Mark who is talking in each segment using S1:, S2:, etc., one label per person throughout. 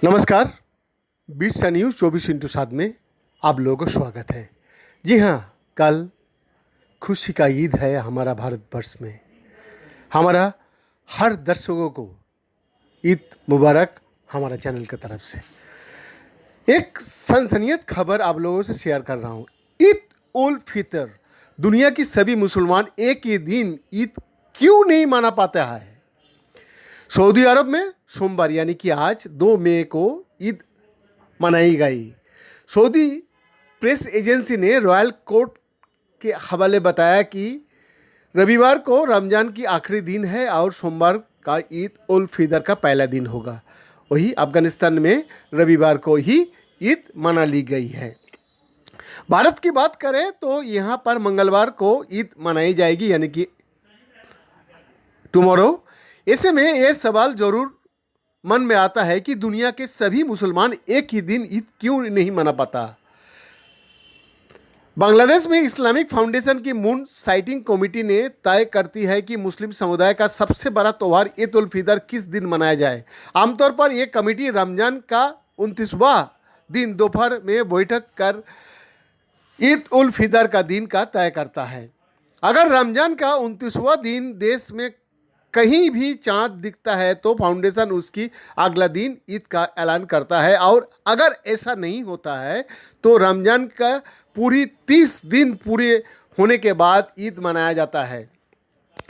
S1: नमस्कार। Birsa news 24x7 में आप लोगों का स्वागत है। जी हाँ, कल खुशी का ईद है हमारा भारतवर्ष में। हमारा हर दर्शकों को ईद मुबारक हमारा चैनल की तरफ से। एक सनसनीखेज खबर आप लोगों से शेयर कर रहा हूँ। ईद उल फितर, दुनिया की सभी मुसलमान एक ही दिन ईद क्यों नहीं मना पाते हैं? सऊदी अरब में सोमवार यानी कि आज 2 मई को ईद मनाई गई। सऊदी प्रेस एजेंसी ने रॉयल कोर्ट के हवाले बताया कि रविवार को रमज़ान की आखिरी दिन है और सोमवार का ईद उल फितर का पहला दिन होगा। वही अफ़गानिस्तान में रविवार को ही ईद मना ली गई है। भारत की बात करें तो यहाँ पर मंगलवार को ईद मनाई जाएगी यानी कि टुमारो। ऐसे में ये सवाल जरूर मन में आता है कि दुनिया के सभी मुसलमान एक ही दिन ईद क्यों नहीं मना पाता। बांग्लादेश में इस्लामिक फाउंडेशन की मून साइटिंग कमेटी ने तय करती है कि मुस्लिम समुदाय का सबसे बड़ा त्यौहार ईद उल फितर किस दिन मनाया जाए। आमतौर पर यह कमेटी रमज़ान का 29वां दिन दोपहर में बैठक कर ईद उल फितर का दिन का तय करता है। अगर रमज़ान का 29वां दिन देश में कहीं भी चाँद दिखता है तो फाउंडेशन उसकी अगला दिन ईद का ऐलान करता है, और अगर ऐसा नहीं होता है तो रमज़ान का पूरी 30 दिन पूरे होने के बाद ईद मनाया जाता है।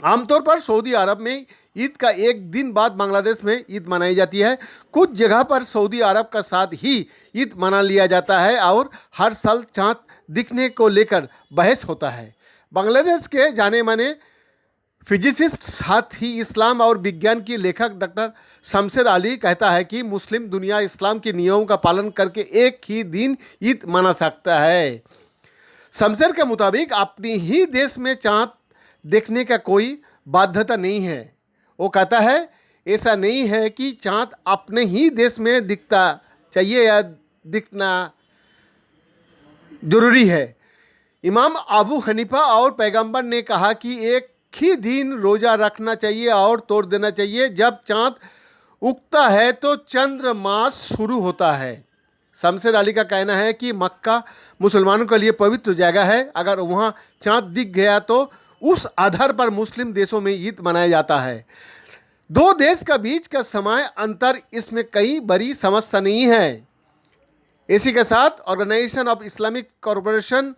S1: आमतौर पर सऊदी अरब में ईद का एक दिन बाद बांग्लादेश में ईद मनाई जाती है। कुछ जगह पर सऊदी अरब का साथ ही ईद मना लिया जाता है और हर साल चाँद दिखने को लेकर बहस होता है। बांग्लादेश के जाने माने फिजिसिस्ट साथ ही इस्लाम और विज्ञान की लेखक डॉक्टर शमशेर अली कहता है कि मुस्लिम दुनिया इस्लाम के नियमों का पालन करके एक ही दिन ईद मना सकता है। शमशेर के मुताबिक अपनी ही देश में चाँद देखने का कोई बाध्यता नहीं है। वो कहता है ऐसा नहीं है कि चाँद अपने ही देश में दिखता चाहिए या दिखना जरूरी है। इमाम अबू हनीफा और पैगंबर ने कहा कि एक ही दिन रोज़ा रखना चाहिए और तोड़ देना चाहिए जब चाँद उगता है तो चंद्रमास शुरू होता है। शमशेर अली का कहना है कि मक्का मुसलमानों के लिए पवित्र जगह है। अगर वहाँ चाँद दिख गया तो उस आधार पर मुस्लिम देशों में ईद मनाया जाता है। दो देश का बीच का समय अंतर इसमें कई बड़ी समस्या नहीं है। इसी के साथ ऑर्गेनाइजेशन ऑफ इस्लामिक कॉरपोरेशन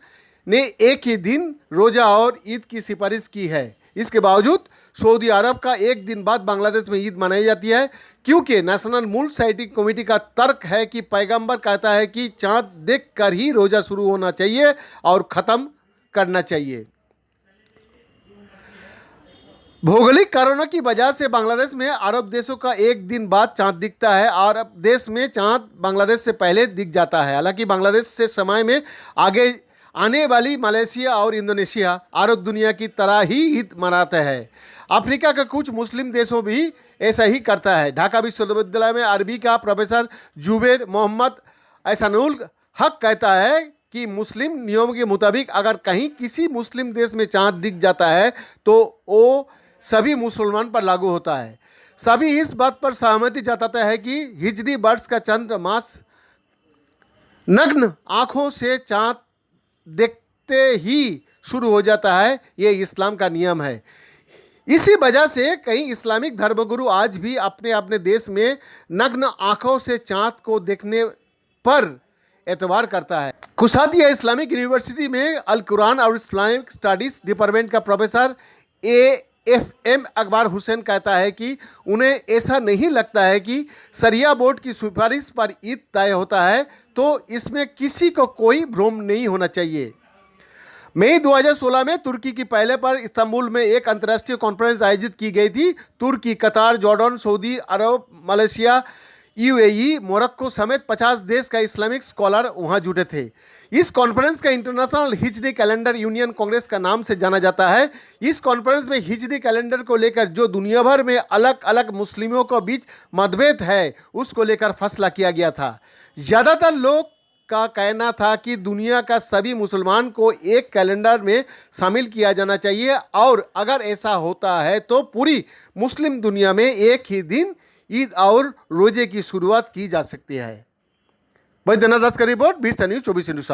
S1: ने एक ही दिन रोज़ा और ईद की सिफारिश की है। इसके बावजूद सऊदी अरब का एक दिन बाद बांग्लादेश में ईद मनाई जाती है, क्योंकि नेशनल मून साइटिंग कमेटी का तर्क है कि पैगंबर कहता है कि चाँद देखकर ही रोज़ा शुरू होना चाहिए और ख़त्म करना चाहिए। भौगोलिक कारणों की वजह से बांग्लादेश में अरब देशों का एक दिन बाद चाँद दिखता है और अरब देश में चाँद बांग्लादेश से पहले दिख जाता है। हालांकि बांग्लादेश से समय में आगे आने वाली मलेशिया और इंडोनेशिया अरब दुनिया की तरह ही ईद मनाते हैं। अफ्रीका के कुछ मुस्लिम देशों भी ऐसा ही करता है। ढाका विश्वविद्यालय में अरबी का प्रोफेसर जुबैर मोहम्मद एहसानुल हक कहता है कि मुस्लिम नियमों के मुताबिक अगर कहीं किसी मुस्लिम देश में चाँद दिख जाता है तो वो सभी मुसलमान पर लागू होता है। सभी इस बात पर सहमति जताते हैं कि हिजरी वर्ष का चंद्र मास नग्न आँखों से चाँद देखते ही शुरू हो जाता है। ये इस्लाम का नियम है। इसी वजह से कई इस्लामिक धर्मगुरु आज भी अपने अपने देश में नग्न आँखों से चाँद को देखने पर एतबार करता है। कुशातिया इस्लामिक यूनिवर्सिटी में अल कुरान और इस्लामिक स्टडीज़ डिपार्टमेंट का प्रोफेसर AFM अकबर हुसैन कहता है कि उन्हें ऐसा नहीं लगता है कि शरिया बोर्ड की सिफारिश पर ईद तय होता है, तो इसमें किसी को कोई भ्रम नहीं होना चाहिए। मई 2016 में तुर्की की पहले पर इस्तांबुल में एक अंतर्राष्ट्रीय कॉन्फ्रेंस आयोजित की गई थी। तुर्की, कतार, जॉर्डन, सऊदी अरब, मलेशिया, UAE, मोरक्को समेत 50 देश का इस्लामिक स्कॉलर वहां जुटे थे। इस कॉन्फ्रेंस का इंटरनेशनल हिजरी कैलेंडर यूनियन कांग्रेस का नाम से जाना जाता है। इस कॉन्फ्रेंस में हिजरी कैलेंडर को लेकर जो दुनिया भर में अलग अलग मुस्लिमों के बीच मतभेद है उसको लेकर फैसला किया गया था। ज़्यादातर लोग का कहना था कि दुनिया का सभी मुसलमान को एक कैलेंडर में शामिल किया जाना चाहिए, और अगर ऐसा होता है तो पूरी मुस्लिम दुनिया में एक ही दिन ईद और रोजे की शुरुआत की जा सकती है। वैद्यनाथ दास का रिपोर्ट, बीरसा न्यूज 24 हिंदुस्तान।